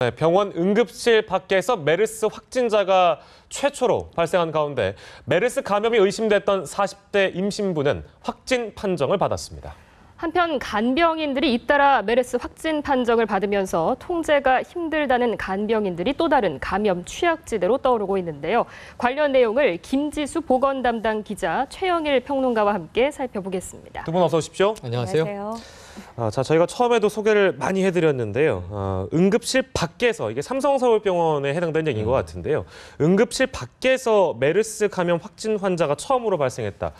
네, 병원 응급실 밖에서 메르스 확진자가 최초로 발생한 가운데 메르스 감염이 의심됐던 40대 임신부는 확진 판정을 받았습니다. 한편 간병인들이 잇따라 메르스 확진 판정을 받으면서 통제가 힘들다는 간병인들이 또 다른 감염 취약지대로 떠오르고 있는데요. 관련 내용을 김지수 보건 담당 기자, 최영일 평론가와 함께 살펴보겠습니다. 두 분 어서 오십시오. 안녕하세요. 자, 저희가 처음에도 소개를 많이 해드렸는데요. 응급실 밖에서, 이게 삼성서울병원에 해당되는 얘기인 것 같은데요. 응급실 밖에서 메르스 감염 확진 환자가 처음으로 발생했다.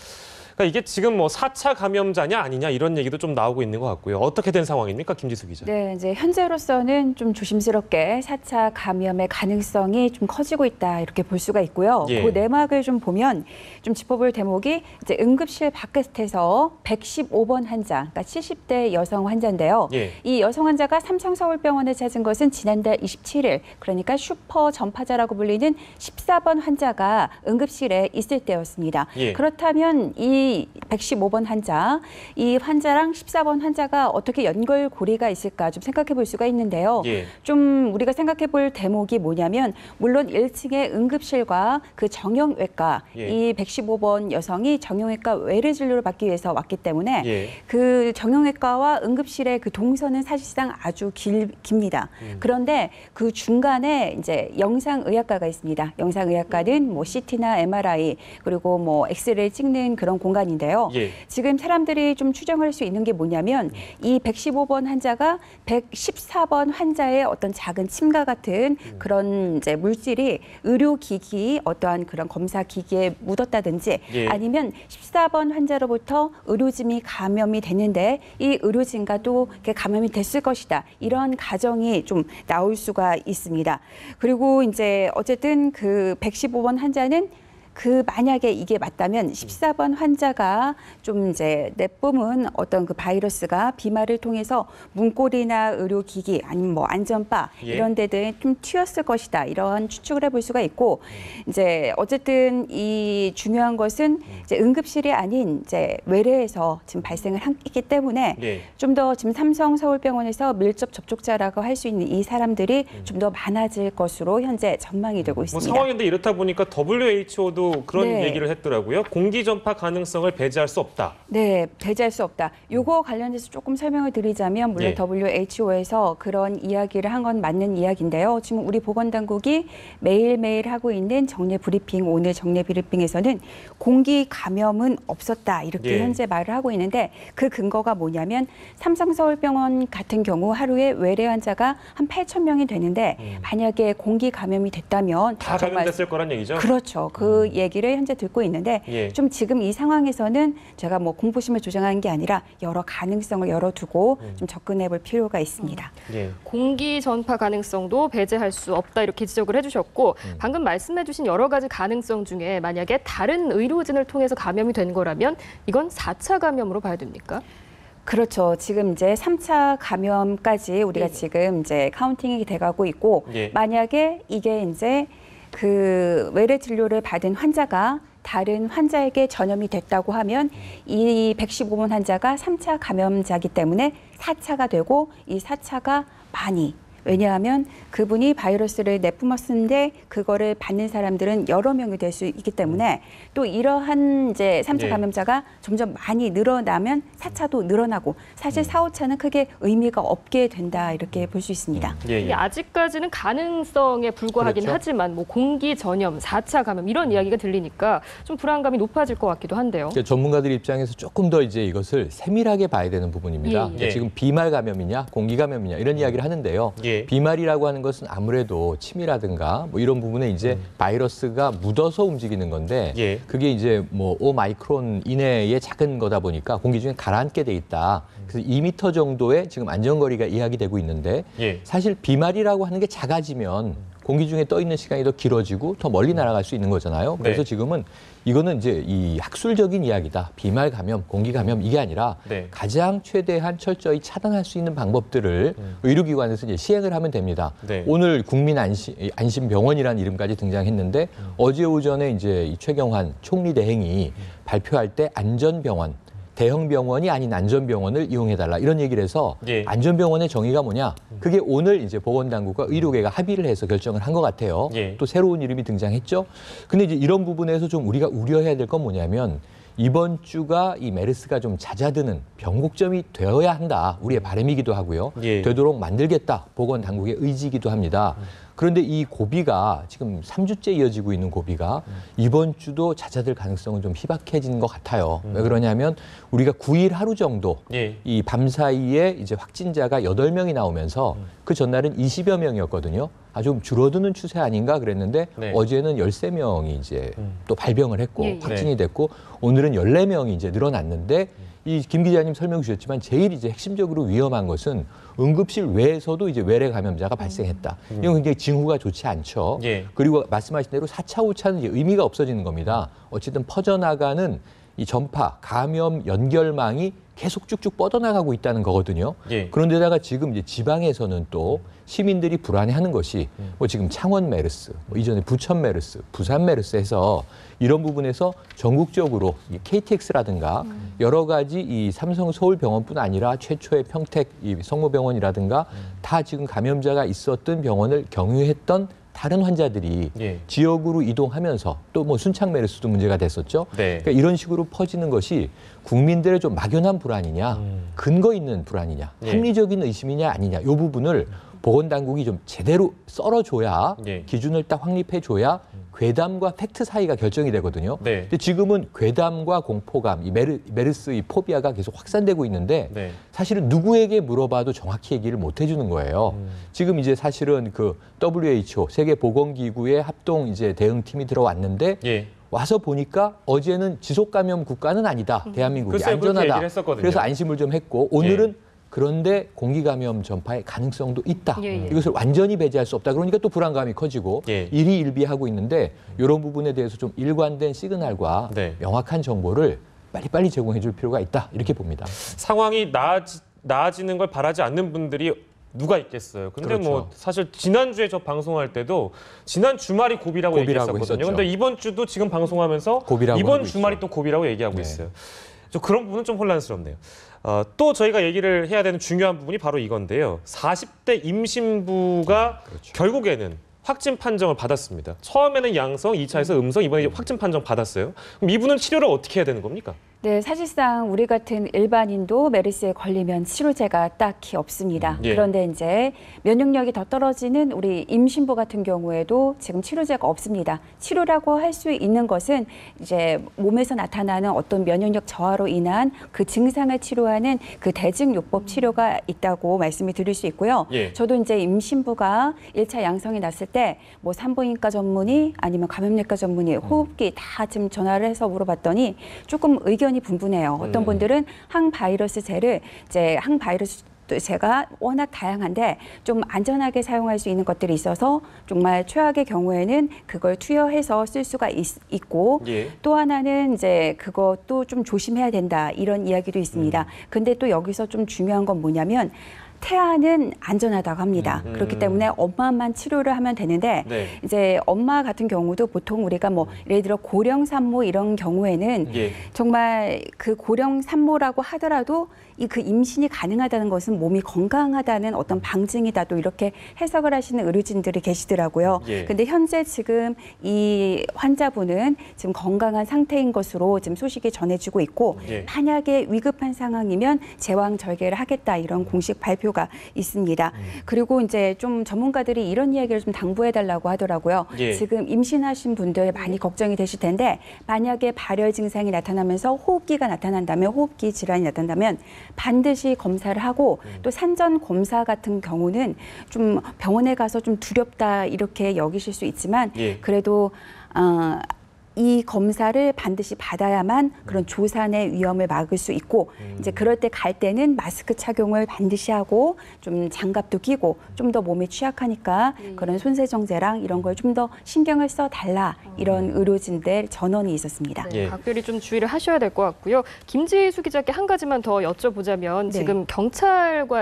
그러니까 이게 지금 뭐 4차 감염자냐 아니냐 이런 얘기도 좀 나오고 있는 것 같고요. 어떻게 된 상황입니까, 김지수 기자? 네, 이제 현재로서는 좀 조심스럽게 4차 감염의 가능성이 좀 커지고 있다 이렇게 볼 수가 있고요. 예. 그 내막을 좀 보면 좀 짚어볼 대목이 이제 응급실 밖에서 115번 환자, 그러니까 70대 여성 환자인데요. 예. 이 여성 환자가 삼성서울병원에 찾은 것은 지난달 27일, 그러니까 슈퍼 전파자라고 불리는 14번 환자가 응급실에 있을 때였습니다. 예. 그렇다면 이 115번 환자, 이 환자랑 14번 환자가 어떻게 연결고리가 있을까 좀 생각해 볼 수가 있는데요. 예. 좀 우리가 생각해 볼 대목이 뭐냐면 물론 1층의 응급실과 그 정형외과, 예. 이 115번 여성이 정형외과 외래 진료를 받기 위해서 왔기 때문에 예. 그 정형외과와 응급실의 그 동선은 사실상 아주 깁니다. 그런데 그 중간에 이제 영상의학과가 있습니다. 영상의학과는 뭐 CT나 MRI 그리고 뭐 엑스레이 찍는 그런 공간인데요. 예. 지금 사람들이 좀 추정할 수 있는 게 뭐냐면 이 115번 환자가 114번 환자의 어떤 작은 침과 같은 그런 이제 물질이 의료기기 어떠한 그런 검사 기기에 묻었다든지 예. 아니면 14번 환자로부터 의료진이 감염이 됐는데 이 의료진과 또 이렇게 감염이 됐을 것이다. 이런 가정이 좀 나올 수가 있습니다. 그리고 이제 어쨌든 그 115번 환자는 그 만약에 이게 맞다면 14번 환자가 좀 이제 내뿜은 어떤 그 바이러스가 비말을 통해서 문고리나 의료기기 아니면 뭐 안전바 예. 이런 데들 좀 튀었을 것이다. 이런 추측을 해볼 수가 있고 이제 어쨌든 이 중요한 것은 이제 응급실이 아닌 이제 외래에서 지금 발생을 했기 때문에 예. 좀 더 지금 삼성서울병원에서 밀접 접촉자라고 할 수 있는 이 사람들이 좀 더 많아질 것으로 현재 전망이 되고 뭐 있습니다. 상황인데 이렇다 보니까 WHO도 그런 네. 얘기를 했더라고요. 공기 전파 가능성을 배제할 수 없다. 네, 배제할 수 없다. 요거 관련해서 조금 설명을 드리자면 물론 예. WHO에서 그런 이야기를 한 건 맞는 이야기인데요. 지금 우리 보건당국이 매일매일 하고 있는 정례 브리핑, 오늘 정례 브리핑에서는 공기 감염은 없었다. 이렇게 예. 현재 말을 하고 있는데 그 근거가 뭐냐면 삼성서울병원 같은 경우 하루에 외래 환자가 한 8천 명이 되는데 만약에 공기 감염이 됐다면 다 정말 감염됐을 거란 얘기죠? 그렇죠. 그 얘기를 현재 듣고 있는데 예. 좀 지금 이 상황에서는 제가 뭐 공포심을 조장하는 게 아니라 여러 가능성을 열어두고 좀 접근해 볼 필요가 있습니다. 예. 공기 전파 가능성도 배제할 수 없다 이렇게 지적을 해주셨고 방금 말씀해주신 여러 가지 가능성 중에 만약에 다른 의료진을 통해서 감염이 된 거라면 이건 4차 감염으로 봐야 됩니까? 그렇죠. 지금 이제 3차 감염까지 우리가 지금 이제 카운팅이 돼가고 있고 예. 만약에 이게 이제 그 외래 진료를 받은 환자가 다른 환자에게 전염이 됐다고 하면 이 115번 환자가 3차 감염자이기 때문에 4차가 되고 이 4차가 많이 왜냐하면 그분이 바이러스를 내뿜었는데 그거를 받는 사람들은 여러 명이 될 수 있기 때문에 또 이러한 이제 3차 예. 감염자가 점점 많이 늘어나면 4차도 늘어나고 사실 4, 5차는 크게 의미가 없게 된다 이렇게 볼 수 있습니다. 예. 이게 아직까지는 가능성에 불과하긴 그렇죠. 하지만 뭐 공기 전염, 4차 감염 이런 이야기가 들리니까 좀 불안감이 높아질 것 같기도 한데요. 그러니까 전문가들 입장에서 조금 더 이제 이것을 세밀하게 봐야 되는 부분입니다. 예, 예. 그러니까 지금 비말 감염이냐, 공기 감염이냐 이런 이야기를 하는데요. 예. 비말이라고 하는 것은 아무래도 침이라든가 뭐 이런 부분에 이제 바이러스가 묻어서 움직이는 건데 예. 그게 이제 뭐 5마이크론 이내의 작은 거다 보니까 공기 중에 가라앉게 돼 있다. 그래서 2m 정도의 지금 안전거리가 이야기되고 있는데 예. 사실 비말이라고 하는 게 작아지면 공기 중에 떠 있는 시간이 더 길어지고 더 멀리 날아갈 수 있는 거잖아요. 그래서 네. 지금은 이거는 이제 이 학술적인 이야기다. 비말 감염, 공기 감염 이게 아니라 네. 가장 최대한 철저히 차단할 수 있는 방법들을 의료기관에서 이제 시행을 하면 됩니다. 네. 오늘 국민안심병원이라는 이름까지 등장했는데 어제 오전에 이제 이 최경환 총리 대행이 발표할 때 안전병원 대형 병원이 아닌 안전병원을 이용해달라 이런 얘기를 해서 예. 안전병원의 정의가 뭐냐? 그게 오늘 이제 보건당국과 의료계가 합의를 해서 결정을 한 것 같아요. 예. 또 새로운 이름이 등장했죠. 근데 이제 이런 부분에서 좀 우리가 우려해야 될 건 뭐냐면 이번 주가 이 메르스가 좀 잦아드는 변곡점이 되어야 한다. 우리의 바람이기도 하고요. 예. 되도록 만들겠다. 보건당국의 의지이기도 합니다. 그런데 이 고비가 지금 3주째 이어지고 있는 고비가 이번 주도 잦아들 가능성은 좀 희박해진 것 같아요. 왜 그러냐면 우리가 9일 하루 정도 예. 이 밤 사이에 이제 확진자가 8명이 나오면서 그 전날은 20여 명이었거든요. 좀 줄어드는 추세 아닌가 그랬는데 네. 어제는 13명이 이제 또 발병을 했고 예, 예. 확진이 됐고 오늘은 14명이 이제 늘어났는데 이 김 기자님 설명 주셨지만 제일 이제 핵심적으로 위험한 것은 응급실 외에서도 이제 외래 감염자가 발생했다. 이건 굉장히 징후가 좋지 않죠. 예. 그리고 말씀하신 대로 4차, 5차는 이제 의미가 없어지는 겁니다. 어쨌든 퍼져나가는 이 전파, 감염 연결망이 계속 쭉쭉 뻗어나가고 있다는 거거든요. 예. 그런데다가 지금 이제 지방에서는 또 시민들이 불안해하는 것이 뭐 지금 창원 메르스, 뭐 이전에 부천 메르스, 부산 메르스 해서 이런 부분에서 전국적으로 이 KTX라든가 여러 가지 이 삼성 서울병원뿐 아니라 최초의 평택 이 성모병원이라든가 다 지금 감염자가 있었던 병원을 경유했던 다른 환자들이 예. 지역으로 이동하면서 또 뭐 순창 메르스도 문제가 됐었죠. 네. 그러니까 이런 식으로 퍼지는 것이 국민들의 좀 막연한 불안이냐, 근거 있는 불안이냐, 예. 합리적인 의심이냐 아니냐, 이 부분을 보건당국이 좀 제대로 썰어줘야 예. 기준을 딱 확립해줘야 괴담과 팩트 사이가 결정이 되거든요. 네. 근데 지금은 괴담과 공포감, 이 메르스 이 포비아가 계속 확산되고 있는데 네. 사실은 누구에게 물어봐도 정확히 얘기를 못 해주는 거예요. 지금 이제 사실은 그 WHO 세계보건기구의 합동 이제 대응팀이 들어왔는데 예. 와서 보니까 어제는 지속감염 국가는 아니다. 대한민국이 글쎄요, 그렇게 안전하다. 얘기를 했었거든요. 그래서 안심을 좀 했고 오늘은 그런데 공기감염 전파의 가능성도 있다. 예, 예. 이것을 완전히 배제할 수 없다. 그러니까 또 불안감이 커지고 예. 일희일비하고 있는데 이런 부분에 대해서 좀 일관된 시그널과 네. 명확한 정보를 빨리빨리 제공해 줄 필요가 있다. 이렇게 봅니다. 상황이 나아지는 걸 바라지 않는 분들이 누가 있겠어요. 근데 그렇죠. 뭐 사실 지난주에 저 방송할 때도 지난 주말이 고비라고 얘기했었거든요. 했었죠. 근데 이번 주도 지금 방송하면서 고비라고 이번 하고 주말이 있죠. 또 고비라고 얘기하고 네. 있어요. 좀 그런 부분은 좀 혼란스럽네요. 또 저희가 얘기를 해야 되는 중요한 부분이 바로 이건데요. 40대 임신부가 그렇죠. 결국에는 확진 판정을 받았습니다. 처음에는 양성, 2차에서 음성, 이번에 확진 판정 받았어요. 그럼 이분은 치료를 어떻게 해야 되는 겁니까? 네, 사실상 우리 같은 일반인도 메르스에 걸리면 치료제가 딱히 없습니다. 예. 그런데 이제 면역력이 더 떨어지는 우리 임신부 같은 경우에도 지금 치료제가 없습니다. 치료라고 할 수 있는 것은 이제 몸에서 나타나는 어떤 면역력 저하로 인한 그 증상을 치료하는 그 대증요법 치료가 있다고 말씀을 드릴 수 있고요. 예. 저도 이제 임신부가 1차 양성이 났을 때 뭐 산부인과 전문의 아니면 감염내과 전문의, 호흡기 다 지금 전화를 해서 물어봤더니 조금 의견이 분분해요. 어떤 분들은 항바이러스제를 이제 항바이러스 제가 워낙 다양한데 좀 안전하게 사용할 수 있는 것들이 있어서 정말 최악의 경우에는 그걸 투여해서 쓸 수가 있고 예. 또 하나는 이제 그것도 좀 조심해야 된다 이런 이야기도 있습니다. 근데 또 여기서 좀 중요한 건 뭐냐면 태아는 안전하다고 합니다. 그렇기 때문에 엄마만 치료를 하면 되는데 네. 이제 엄마 같은 경우도 보통 우리가 뭐 예를 들어 고령 산모 이런 경우에는 예. 정말 그 고령 산모라고 하더라도 이 그 임신이 가능하다는 것은 몸이 건강하다는 어떤 방증이다 또 이렇게 해석을 하시는 의료진들이 계시더라고요. 예. 근데 현재 지금 이 환자분은 지금 건강한 상태인 것으로 지금 소식이 전해지고 있고 예. 만약에 위급한 상황이면 제왕 절개를 하겠다 이런 공식 발표가 있습니다. 그리고 이제 좀 전문가들이 이런 이야기를 좀 당부해 달라고 하더라고요. 예. 지금 임신하신 분들 많이 걱정이 되실 텐데 만약에 발열 증상이 나타나면서 호흡기가 나타난다면 호흡기 질환이 나타난다면 반드시 검사를 하고 또 산전 검사 같은 경우는 좀 병원에 가서 좀 두렵다 이렇게 여기실 수 있지만 예. 그래도 이 검사를 반드시 받아야만 그런 조산의 위험을 막을 수 있고 이제 그럴 때 갈 때는 마스크 착용을 반드시 하고 좀 장갑도 끼고 좀 더 몸에 취약하니까 그런 손세정제랑 이런 걸 좀 더 신경을 써 달라 이런 의료진들 전언이 있었습니다. 네, 예. 각별히 좀 주의를 하셔야 될 것 같고요. 김지수 기자께 한 가지만 더 여쭤보자면 네. 지금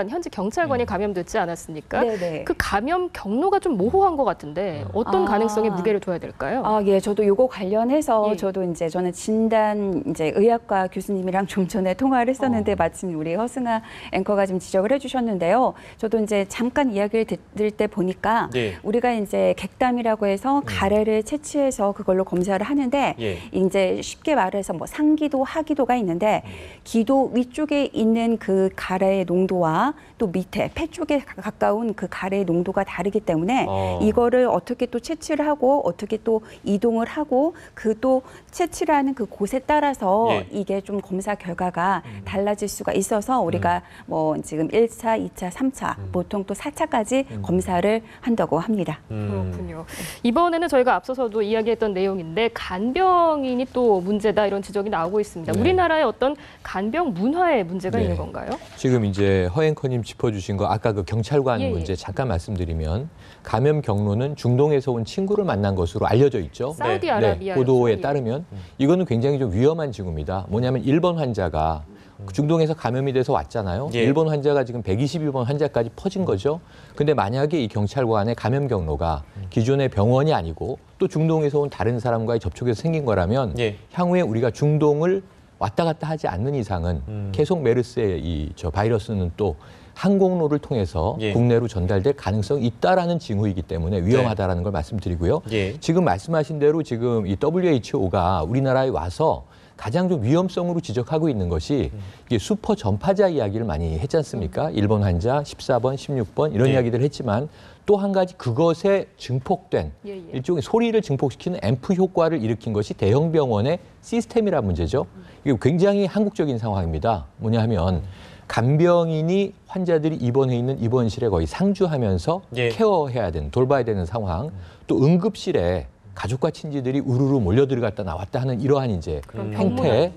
현재 경찰관이 감염됐지 않았습니까? 네네. 그 감염 경로가 좀 모호한 것 같은데 어떤 가능성에 무게를 둬야 될까요? 예, 저도 요거 관련 관련해서 저도 이제 저는 진단 이제 의학과 교수님이랑 좀 전에 통화를 했었는데 마침 우리 허승아 앵커가 좀 지적을 해주셨는데요. 저도 이제 잠깐 이야기를 들을 때 보니까 우리가 이제 객담이라고 해서 가래를 채취해서 그걸로 검사를 하는데 이제 쉽게 말해서 뭐 상기도, 하기도가 있는데 기도 위쪽에 있는 그 가래의 농도와 또 밑에 폐 쪽에 가까운 그 가래의 농도가 다르기 때문에 이거를 어떻게 또 채취를 하고 어떻게 또 이동을 하고 그 또 채취를 하는 그 곳에 따라서 이게 좀 검사 결과가 달라질 수가 있어서 우리가 뭐 지금 1차, 2차, 3차 보통 또 4차까지 검사를 한다고 합니다. 그렇군요. 이번에는 저희가 앞서서도 이야기했던 내용인데 간병인이 또 문제다 이런 지적이 나오고 있습니다. 우리나라의 어떤 간병 문화에 문제가 있는 건가요? 지금 이제 허 앵커님 짚어주신 거 아까 그 경찰관 문제 잠깐 말씀드리면 감염 경로는 중동에서 온 친구를 만난 것으로 알려져 있죠. 사우디아라비아 보도에 따르면 이거는 굉장히 좀 위험한 징후입니다. 뭐냐면 일본 환자가 중동에서 감염이 돼서 왔잖아요. 일본 환자가 지금 122번 환자까지 퍼진 거죠. 근데 만약에 이 경찰관의 감염 경로가 기존의 병원이 아니고 또 중동에서 온 다른 사람과의 접촉에서 생긴 거라면 향후에 우리가 중동을 왔다 갔다 하지 않는 이상은 계속 메르스의 이 바이러스는 또 항공로를 통해서 국내로 전달될 가능성이 있다라는 징후이기 때문에 위험하다라는 걸 말씀드리고요. 지금 말씀하신 대로 지금 이 WHO가 우리나라에 와서 가장 좀 위험성으로 지적하고 있는 것이 이게 슈퍼 전파자 이야기를 많이 했지 않습니까? 일본 환자 14번, 16번 이런 이야기들을 했지만 또 한 가지 그것에 증폭된 일종의 소리를 증폭시키는 앰프 효과를 일으킨 것이 대형 병원의 시스템이라는 문제죠. 이게 굉장히 한국적인 상황입니다. 뭐냐 하면 간병인이 환자들이 입원해 있는 입원실에 거의 상주하면서 케어해야 되는, 돌봐야 되는 상황, 또 응급실에 가족과 친지들이 우르르 몰려 들어갔다 나왔다 하는 이러한 이제 형태.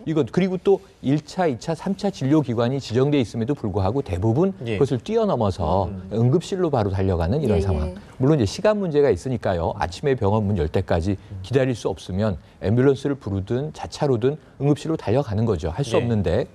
이건 그리고 또 1차, 2차, 3차 진료 기관이 지정돼 있음에도 불구하고 대부분 그것을 뛰어넘어서 응급실로 바로 달려가는 이런 상황. 물론 이제 시간 문제가 있으니까요. 아침에 병원 문 열 때까지 기다릴 수 없으면 앰뷸런스를 부르든 자차로든 응급실로 달려가는 거죠. 할 수 없는데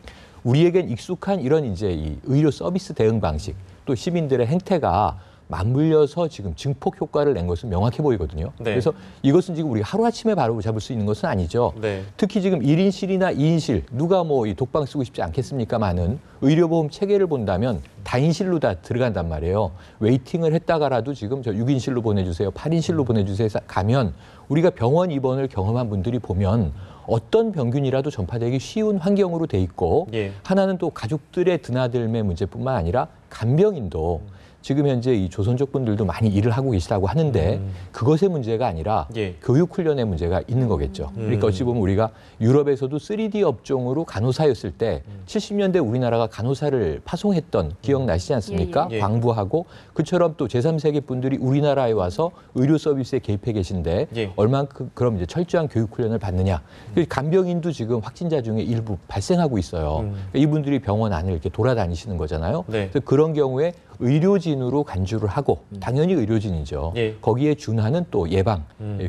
우리에겐 익숙한 이런 이제 이 의료 서비스 대응 방식 또 시민들의 행태가 맞물려서 지금 증폭 효과를 낸 것은 명확해 보이거든요. 그래서 이것은 지금 우리가 하루아침에 바로 잡을 수 있는 것은 아니죠. 특히 지금 1인실이나 2인실 누가 뭐 이 독방 쓰고 싶지 않겠습니까마는 의료보험 체계를 본다면 다인실로 다 들어간단 말이에요. 웨이팅을 했다가라도 지금 저 6인실로 보내주세요. 8인실로 보내주세요 해서 가면 우리가 병원 입원을 경험한 분들이 보면 어떤 병균이라도 전파되기 쉬운 환경으로 돼 있고 하나는 또 가족들의 드나들매 문제뿐만 아니라 간병인도 지금 현재 이 조선족 분들도 많이 일을 하고 계시다고 하는데 그것의 문제가 아니라 교육 훈련의 문제가 있는 거겠죠. 그러니까 어찌 보면 우리가 유럽에서도 3D 업종으로 간호사였을 때 70년대 우리나라가 간호사를 파송했던 기억나시지 않습니까? 광부하고 그처럼 또 제3세계 분들이 우리나라에 와서 의료 서비스에 개입해 계신데 얼만큼 그럼 이제 철저한 교육 훈련을 받느냐. 간병인도 지금 확진자 중에 일부 발생하고 있어요. 그러니까 이분들이 병원 안을 이렇게 돌아다니시는 거잖아요. 그래서 그런 경우에 의료진으로 간주를 하고 당연히 의료진이죠. 거기에 준하는 또 예방,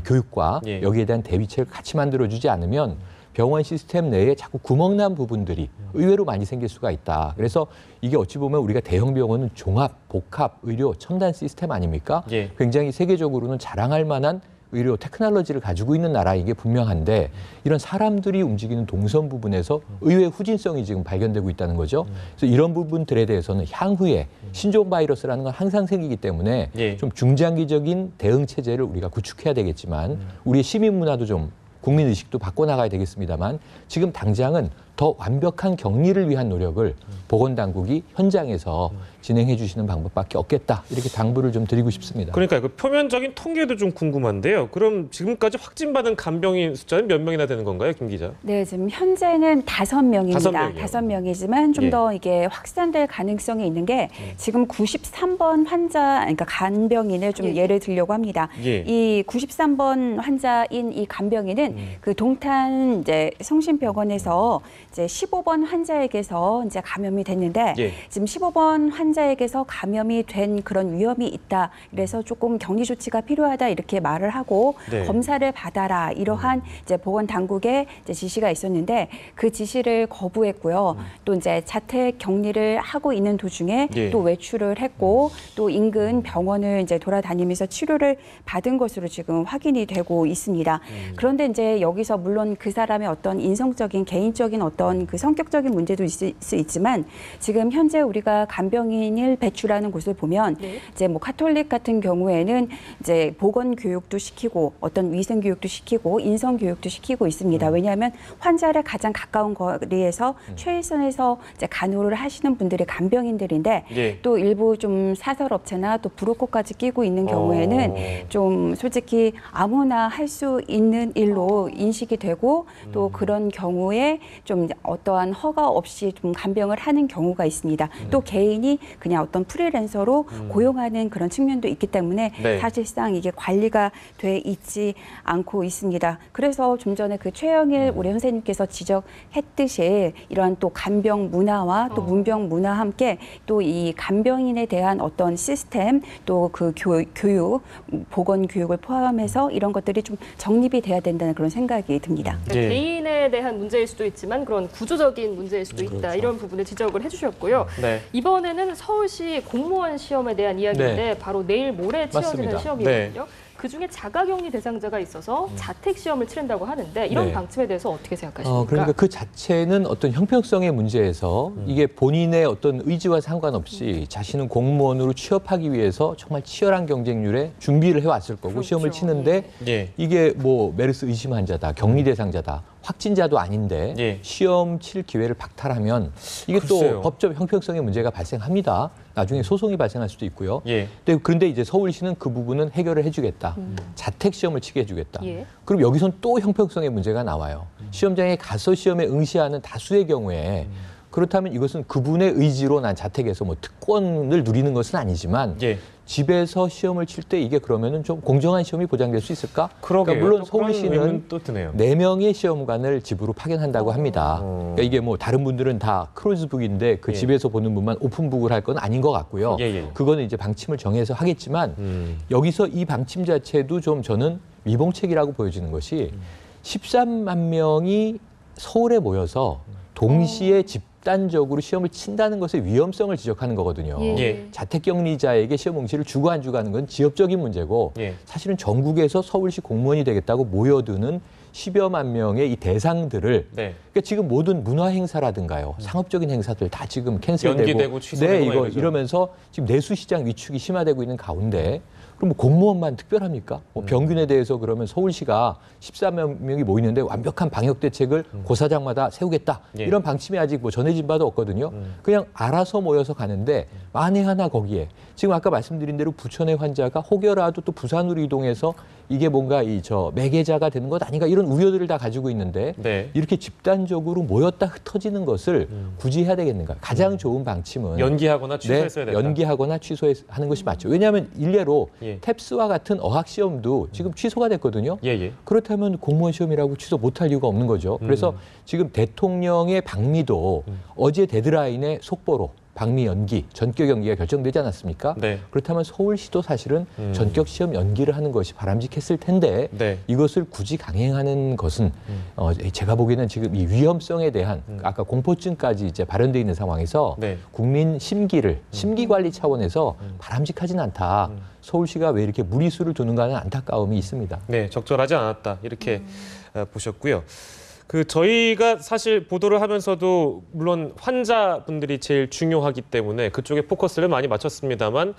교육과 여기에 대한 대비책을 같이 만들어주지 않으면 병원 시스템 내에 자꾸 구멍난 부분들이 의외로 많이 생길 수가 있다. 그래서 이게 어찌 보면 우리가 대형 병원은 종합, 복합, 의료, 첨단 시스템 아닙니까? 굉장히 세계적으로는 자랑할 만한 의료 테크놀로지를 가지고 있는 나라인 게 분명한데 이런 사람들이 움직이는 동선 부분에서 의외의 후진성이 지금 발견되고 있다는 거죠. 그래서 이런 부분들에 대해서는 향후에 신종 바이러스라는 건 항상 생기기 때문에 좀 중장기적인 대응 체제를 우리가 구축해야 되겠지만 우리의 시민 문화도 좀 국민 의식도 바꿔나가야 되겠습니다만 지금 당장은 더 완벽한 격리를 위한 노력을 보건당국이 현장에서 진행해 주시는 방법밖에 없겠다. 이렇게 당부를 좀 드리고 싶습니다. 그러니까 그 표면적인 통계도 좀 궁금한데요. 그럼 지금까지 확진받은 간병인 숫자는 몇 명이나 되는 건가요, 김 기자? 네, 지금 현재는 5명입니다. 5명이요. 5명이지만 좀 더 이게 확산될 가능성이 있는 게 지금 93번 환자, 그러니까 간병인을 좀 예를 들려고 합니다. 이 93번 환자인 이 간병인은 그 동탄 이제 성심병원에서 이제 15번 환자에게서 이제 감염이 됐는데 예. 지금 15번 환자에게서 감염이 된 그런 위험이 있다. 그래서 조금 격리 조치가 필요하다 이렇게 말을 하고 네. 검사를 받아라 이러한 이제 보건 당국의 이제 지시가 있었는데 그 지시를 거부했고요. 또 이제 자택 격리를 하고 있는 도중에 예. 또 외출을 했고 또 인근 병원을 이제 돌아다니면서 치료를 받은 것으로 지금 확인이 되고 있습니다. 그런데 이제 여기서 물론 그 사람의 어떤 인성적인 개인적인 어떤 그 성격적인 문제도 있을 수 있지만 지금 현재 우리가 간병인을 배출하는 곳을 보면 네. 이제 뭐 카톨릭 같은 경우에는 이제 보건 교육도 시키고 어떤 위생 교육도 시키고 인성 교육도 시키고 있습니다. 왜냐하면 환자를 가장 가까운 거리에서 최일선에서 이제 간호를 하시는 분들이 간병인들인데 예. 또 일부 좀 사설 업체나 또 브로커까지 끼고 있는 경우에는 좀 솔직히 아무나 할 수 있는 일로 인식이 되고 또 그런 경우에 좀 어떠한 허가 없이 좀 간병을 하는 경우가 있습니다. 또 개인이 그냥 어떤 프리랜서로 고용하는 그런 측면도 있기 때문에 네. 사실상 이게 관리가 돼 있지 않고 있습니다. 그래서 좀 전에 그 최영일 우리 선생님께서 지적했듯이 이러한 또 간병 문화와 또 문병 문화와 함께 또 이 간병인에 대한 어떤 시스템 또 그 교육, 보건 교육을 포함해서 이런 것들이 좀 정립이 돼야 된다는 그런 생각이 듭니다. 그러니까 예. 개인에 대한 문제일 수도 있지만 그런 구조적인 문제일 수도 있다. 그렇죠. 이런 부분을 지적을 해주셨고요. 네. 이번에는 서울시 공무원 시험에 대한 이야기인데 네. 바로 내일 모레 치러지는 맞습니다. 시험이거든요. 그중에 자가격리 대상자가 있어서 자택 시험을 치른다고 하는데 이런 네. 방침에 대해서 어떻게 생각하십니까? 그러니까 그 자체는 어떤 형평성의 문제에서 이게 본인의 어떤 의지와 상관없이 자신은 공무원으로 취업하기 위해서 정말 치열한 경쟁률에 준비를 해왔을 거고 그렇죠. 시험을 치는데 예. 이게 뭐 메르스 의심 환자다, 격리 대상자다, 확진자도 아닌데 예. 시험 칠 기회를 박탈하면 이게 글쎄요. 또 법적 형평성의 문제가 발생합니다. 나중에 소송이 발생할 수도 있고요. 예. 그런데 이제 서울시는 그 부분은 해결을 해주겠다. 자택 시험을 치게 해주겠다. 예. 그럼 여기선 또 형평성의 문제가 나와요. 시험장에 가서 시험에 응시하는 다수의 경우에 그렇다면 이것은 그분의 의지로 난 자택에서 뭐 특권을 누리는 것은 아니지만 예. 집에서 시험을 칠 때 이게 그러면은 좀 공정한 시험이 보장될 수 있을까? 그러게요. 그러니까 물론 또 그런 서울시는 의문은 또 드네요. 4명의 시험관을 집으로 파견한다고 합니다. 그러니까 이게 뭐 다른 분들은 다 크로즈북인데 그 예. 집에서 보는 분만 오픈북을 할 건 아닌 것 같고요. 예, 예. 그거는 이제 방침을 정해서 하겠지만 여기서 이 방침 자체도 좀 저는 위봉책이라고 보여지는 것이 13만 명이 서울에 모여서 동시에 집단적으로 시험을 친다는 것의 위험성을 지적하는 거거든요. 예. 예. 자택격리자에게 시험 응시를 주고 안 주고 하는 건 지역적인 문제고 예. 사실은 전국에서 서울시 공무원이 되겠다고 모여드는 10여만 명의 이 대상들을 네. 그러니까 지금 모든 문화 행사라든가요, 상업적인 행사들 다 지금 캔슬되고 연기되고 취소되고 네, 이거 말이죠. 이러면서 지금 내수 시장 위축이 심화되고 있는 가운데 그럼 뭐 공무원만 특별합니까? 뭐 병균에 대해서 그러면 서울시가 14만 명이 모이는데 완벽한 방역 대책을 고사장마다 세우겠다. 예. 이런 방침이 아직 뭐 전해진 바도 없거든요. 그냥 알아서 모여서 가는데 만에 하나 거기에 지금 아까 말씀드린 대로 부천의 환자가 혹여라도 또 부산으로 이동해서 이게 뭔가 이 저 매개자가 되는 것 아닌가 이런 우려들을 다 가지고 있는데 네. 이렇게 집단적으로 모였다 흩어지는 것을 굳이 해야 되겠는가? 가장 좋은 방침은 연기하거나 취소했어야 된다. 연기하거나 취소하는 것이 맞죠. 왜냐하면 일례로 예. 탭스와 같은 어학 시험도 지금 취소가 됐거든요. 예, 예. 그렇다면 공무원 시험이라고 취소 못할 이유가 없는 거죠. 그래서 지금 대통령의 방미도 어제 데드라인의 속보로 방미 연기, 전격 연기가 결정되지 않았습니까? 네. 그렇다면 서울시도 사실은 전격 시험 연기를 하는 것이 바람직했을 텐데 네. 이것을 굳이 강행하는 것은 제가 보기에는 지금 이 위험성에 대한 아까 공포증까지 이제 발현돼 있는 상황에서 네. 국민 심기 관리 차원에서 바람직하진 않다. 서울시가 왜 이렇게 무리수를 두는가 하는 안타까움이 있습니다. 네, 적절하지 않았다. 이렇게 보셨고요. 저희가 사실 보도를 하면서도 물론 환자분들이 제일 중요하기 때문에 그쪽에 포커스를 많이 맞췄습니다만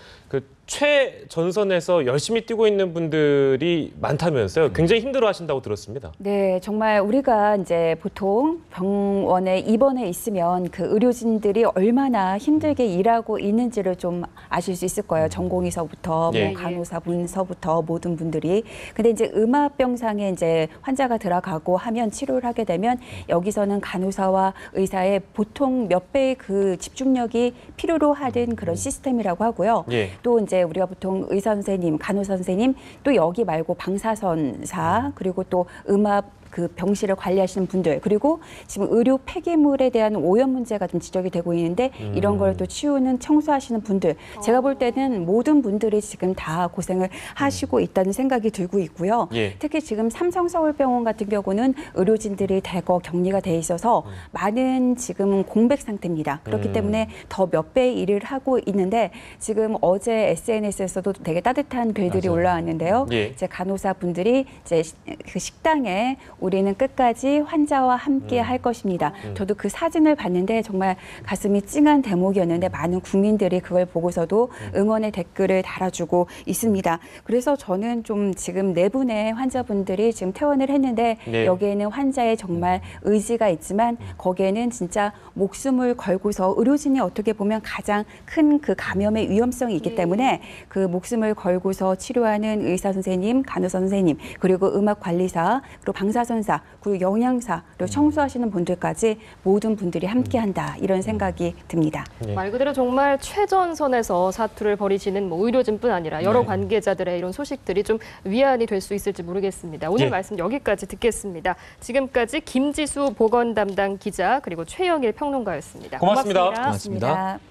최전선에서 열심히 뛰고 있는 분들이 많다면서요. 굉장히 힘들어하신다고 들었습니다. 네, 정말 우리가 이제 보통 병원에 입원해 있으면 그 의료진들이 얼마나 힘들게 일하고 있는지를 좀 아실 수 있을 거예요. 전공의서부터 예. 뭐 간호사분서부터 모든 분들이. 근데 이제 음압병상에 이제 환자가 들어가고 하면 치료를 하게 되면 여기서는 간호사와 의사의 보통 몇 배의 그 집중력이 필요로 하는 그런 시스템이라고 하고요. 예. 또 이제 우리가 보통 의사 선생님, 간호사 선생님, 또 여기 말고 방사선사, 그리고 또 음압 그 병실을 관리하시는 분들 그리고 지금 의료 폐기물에 대한 오염 문제가 좀 지적이 되고 있는데 이런 걸 또 치우는 청소하시는 분들 제가 볼 때는 모든 분들이 지금 다 고생을 하시고 있다는 생각이 들고 있고요. 예. 특히 지금 삼성서울병원 같은 경우는 의료진들이 대거 격리가 돼 있어서 많은 지금 공백 상태입니다. 그렇기 때문에 더 몇 배 일을 하고 있는데 지금 어제 SNS에서도 되게 따뜻한 글들이 맞아요. 올라왔는데요. 예. 이제 간호사 분들이 이제 그 식당에 우리는 끝까지 환자와 함께 할 것입니다. 저도 그 사진을 봤는데 정말 가슴이 찡한 대목이었는데 많은 국민들이 그걸 보고서도 응원의 댓글을 달아주고 있습니다. 그래서 저는 좀 지금 네 분의 환자분들이 지금 퇴원을 했는데 네. 여기에는 환자의 정말 의지가 있지만 거기에는 진짜 목숨을 걸고서 의료진이 어떻게 보면 가장 큰 그 감염의 위험성이 있기 때문에 그 목숨을 걸고서 치료하는 의사 선생님, 간호사 선생님, 그리고 음악 관리사, 그리고 방사선사, 그리고 영양사, 그리고 청소하시는 분들까지 모든 분들이 함께한다 이런 생각이 듭니다. 예. 말 그대로 정말 최전선에서 사투를 벌이시는 뭐 의료진뿐 아니라 여러 관계자들의 이런 소식들이 좀 위안이 될 수 있을지 모르겠습니다. 오늘 예. 말씀 여기까지 듣겠습니다. 지금까지 김지수 보건 담당 기자 그리고 최영일 평론가였습니다. 고맙습니다. 고맙습니다.